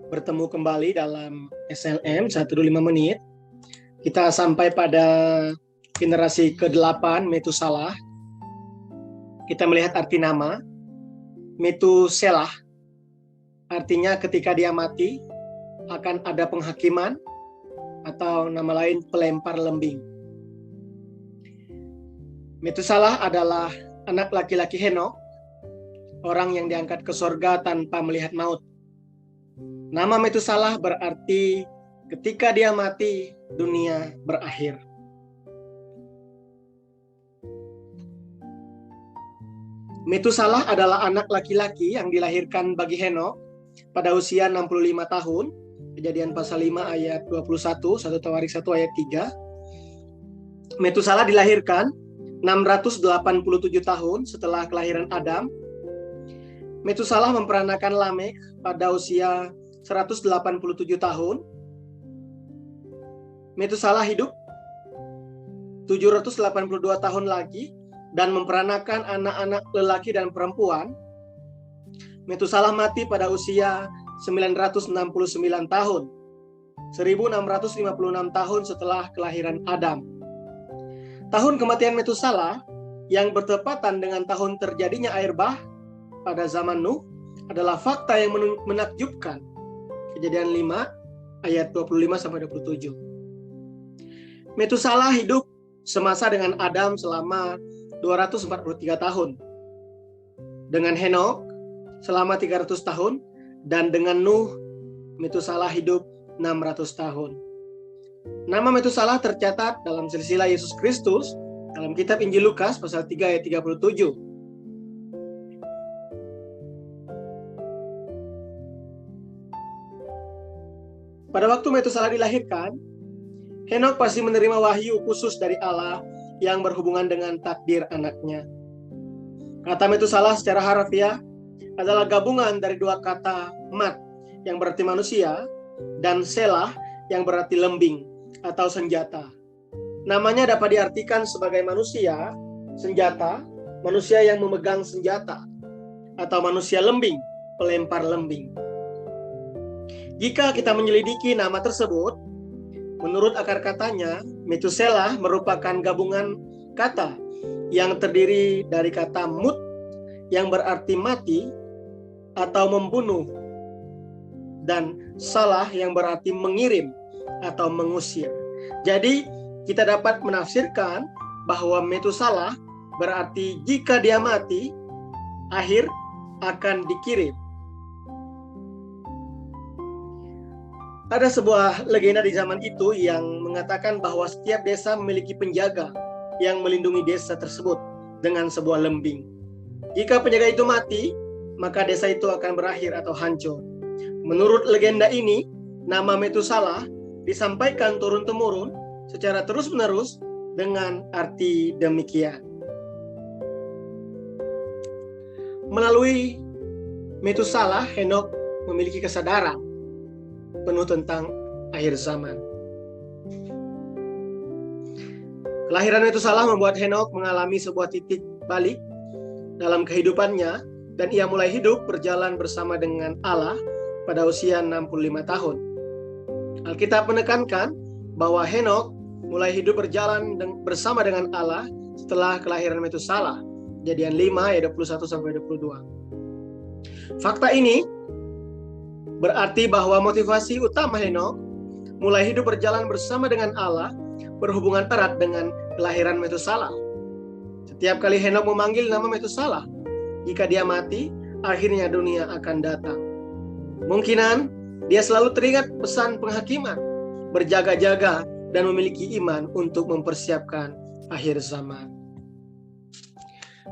bertemu kembali dalam SLM 125 menit. Kita sampai pada generasi ke-8 Metusalah. Kita melihat arti nama. Metuselah artinya ketika dia mati akan ada penghakiman, atau nama lain pelempar lembing. Metusalah adalah anak laki-laki Henokh, orang yang diangkat ke sorga tanpa melihat maut. Nama Metusalah berarti ketika dia mati, dunia berakhir. Metusalah adalah anak laki-laki yang dilahirkan bagi Henokh pada usia 65 tahun. Kejadian pasal 5 ayat 21, 1 Tawarik 1 ayat 3. Metusalah dilahirkan 687 tahun setelah kelahiran Adam. Metusalah memperanakan Lamekh pada usia 187 tahun. Metusalah hidup 782 tahun lagi dan memperanakan anak-anak lelaki dan perempuan. Metusalah mati pada usia 969 tahun, 1656 tahun setelah kelahiran Adam. Tahun kematian Metusalah yang bertepatan dengan tahun terjadinya air bah pada zaman Nuh adalah fakta yang menakjubkan. Kejadian 5 ayat 25-27. Metusalah hidup semasa dengan Adam selama 243 tahun, dengan Henokh selama 300 tahun, dan dengan Nuh, Metusalah hidup 600 tahun. Nama Metusalah tercatat dalam silsilah Yesus Kristus dalam kitab Injil Lukas pasal 3 ayat 37. Pada waktu Metusalah dilahirkan, Henokh pasti menerima wahyu khusus dari Allah yang berhubungan dengan takdir anaknya. Kata Metusalah secara harfiah adalah gabungan dari dua kata mat yang berarti manusia dan selah yang berarti lembing atau senjata. Namanya dapat diartikan sebagai manusia, senjata, manusia yang memegang senjata, atau manusia lembing, pelempar lembing. Jika kita menyelidiki nama tersebut, menurut akar katanya, Metuselah merupakan gabungan kata yang terdiri dari kata mut yang berarti mati atau membunuh, dan salah yang berarti mengirim atau mengusir. Jadi kita dapat menafsirkan bahwa Metusalah berarti jika dia mati, akhir akan dikirim. Ada sebuah legenda di zaman itu yang mengatakan bahwa setiap desa memiliki penjaga yang melindungi desa tersebut dengan sebuah lembing. Jika penjaga itu mati, maka desa itu akan berakhir atau hancur. Menurut legenda ini, nama Metusalah disampaikan turun-temurun secara terus-menerus dengan arti demikian. Melalui Metusalah, Henokh memiliki kesadaran penuh tentang akhir zaman. Kelahiran Metusalah membuat Henokh mengalami sebuah titik balik dalam kehidupannya, dan ia mulai hidup berjalan bersama dengan Allah pada usia 65 tahun. Alkitab menekankan bahwa Henokh mulai hidup berjalan bersama dengan Allah setelah kelahiran Metusalah. Kejadian 5 ayat 21-22. Fakta ini berarti bahwa motivasi utama Henokh mulai hidup berjalan bersama dengan Allah berhubungan erat dengan kelahiran Metusalah. Setiap kali Henokh memanggil nama Metusalah, jika dia mati, akhirnya dunia akan datang. Kemungkinan dia selalu teringat pesan penghakiman, berjaga-jaga dan memiliki iman untuk mempersiapkan akhir zaman.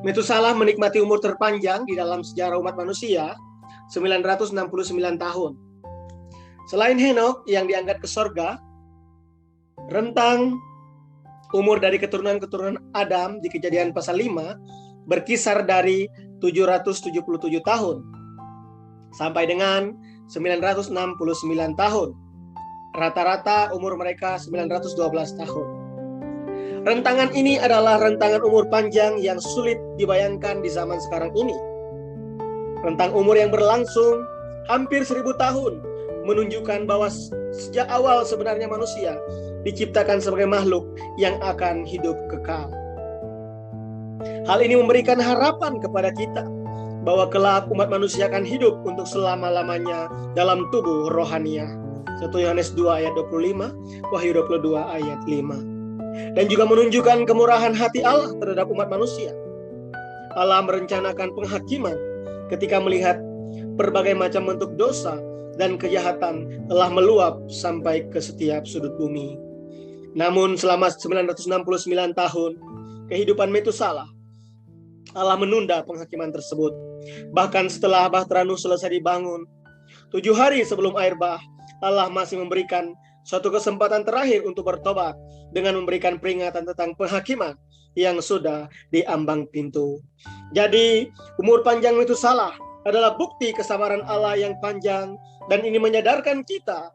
Metusalah menikmati umur terpanjang di dalam sejarah umat manusia, 969 tahun. Selain Henokh yang diangkat ke sorga, rentang umur dari keturunan-keturunan Adam di Kejadian pasal 5 berkisar dari 777 tahun sampai dengan 969 tahun. Rata-rata umur mereka 912 tahun. Rentangan ini adalah rentangan umur panjang yang sulit dibayangkan di zaman sekarang ini. Rentang umur yang berlangsung hampir 1000 tahun menunjukkan bahwa sejak awal sebenarnya manusia diciptakan sebagai makhluk yang akan hidup kekal. Hal ini memberikan harapan kepada kita bahwa kelak umat manusia akan hidup untuk selama-lamanya dalam tubuh rohaniah. 1 Yohanes 2 ayat 25, Wahyu 22 ayat 5. Dan juga menunjukkan kemurahan hati Allah terhadap umat manusia. Allah merencanakan penghakiman ketika melihat berbagai macam bentuk dosa dan kejahatan telah meluap sampai ke setiap sudut bumi. Namun selama 969 tahun kehidupan Metusalah, Allah menunda penghakiman tersebut. Bahkan setelah Bahtera Nuh selesai dibangun, 7 hari sebelum air bah, Allah masih memberikan suatu kesempatan terakhir untuk bertobat dengan memberikan peringatan tentang penghakiman yang sudah diambang pintu. Jadi umur panjang Metusalah adalah bukti kesabaran Allah yang panjang, dan ini menyadarkan kita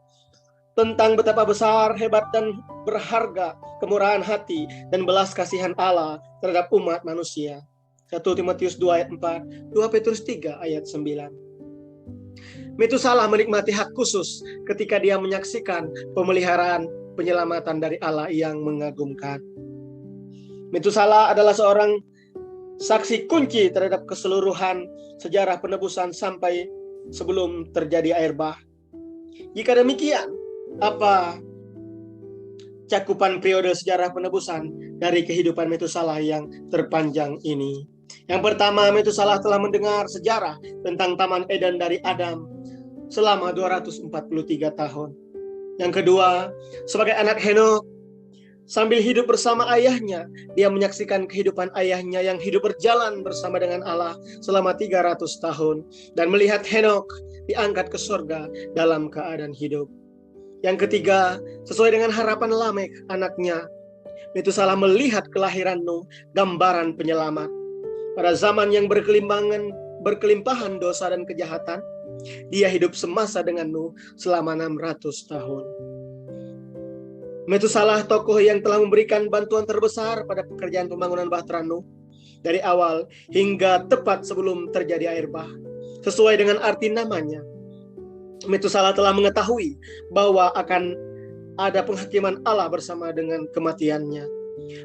tentang betapa besar, hebat, dan berharga kemurahan hati dan belas kasihan Allah terhadap umat manusia. 1 Timotius 2 ayat 4, 2 Petrus 3 ayat 9. Metusalah menikmati hak khusus ketika dia menyaksikan pemeliharaan penyelamatan dari Allah yang mengagumkan. Metusalah adalah seorang saksi kunci terhadap keseluruhan sejarah penebusan sampai sebelum terjadi air bah. Jika demikian, apa cakupan periode sejarah penebusan dari kehidupan Metusalah yang terpanjang ini? Yang pertama, Metusalah telah mendengar sejarah tentang Taman Eden dari Adam selama 243 tahun. Yang kedua, sebagai anak Henokh, sambil hidup bersama ayahnya, dia menyaksikan kehidupan ayahnya yang hidup berjalan bersama dengan Allah selama 300 tahun dan melihat Henokh diangkat ke surga dalam keadaan hidup. Yang ketiga, sesuai dengan harapan Lamek, anaknya, Metusalah melihat kelahiran Nuh, gambaran penyelamat. Pada zaman yang berkelimpahan dosa dan kejahatan, dia hidup semasa dengan Nuh selama 600 tahun. Metusalah tokoh yang telah memberikan bantuan terbesar pada pekerjaan pembangunan Bahtera Nuh dari awal hingga tepat sebelum terjadi air bah. Sesuai dengan arti namanya, Metusalah telah mengetahui bahwa akan ada penghakiman Allah bersama dengan kematiannya.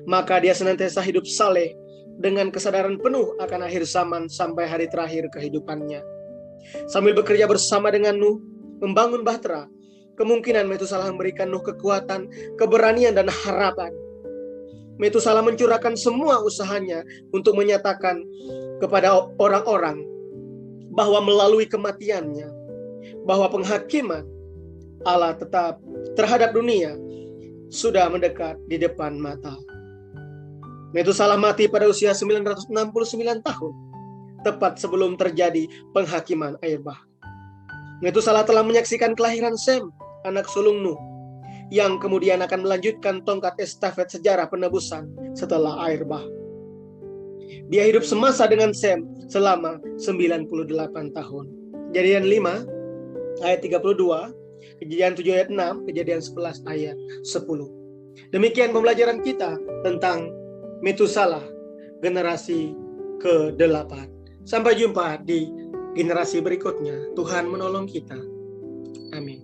Maka dia senantiasa hidup saleh dengan kesadaran penuh akan akhir zaman sampai hari terakhir kehidupannya. Sambil bekerja bersama dengan Nuh membangun Bahtera, kemungkinan Metusalah memberikan Nuh kekuatan, keberanian, dan harapan. Metusalah mencurahkan semua usahanya untuk menyatakan kepada orang-orang bahwa melalui kematiannya, bahwa penghakiman Allah tetap terhadap dunia sudah mendekat di depan mata. Metusalah mati pada usia 969 tahun, tepat sebelum terjadi penghakiman air bah. Metusalah telah menyaksikan kelahiran Sem, anak sulung Nuh, yang kemudian akan melanjutkan tongkat estafet sejarah penebusan setelah air bah. Dia hidup semasa dengan Sem selama 98 tahun. Kejadian 5 ayat 32, Kejadian 7 ayat 6, Kejadian 11 ayat 10. Demikian pembelajaran kita tentang Metusalah, generasi ke-8. Sampai jumpa di generasi berikutnya. Tuhan menolong kita. Amin.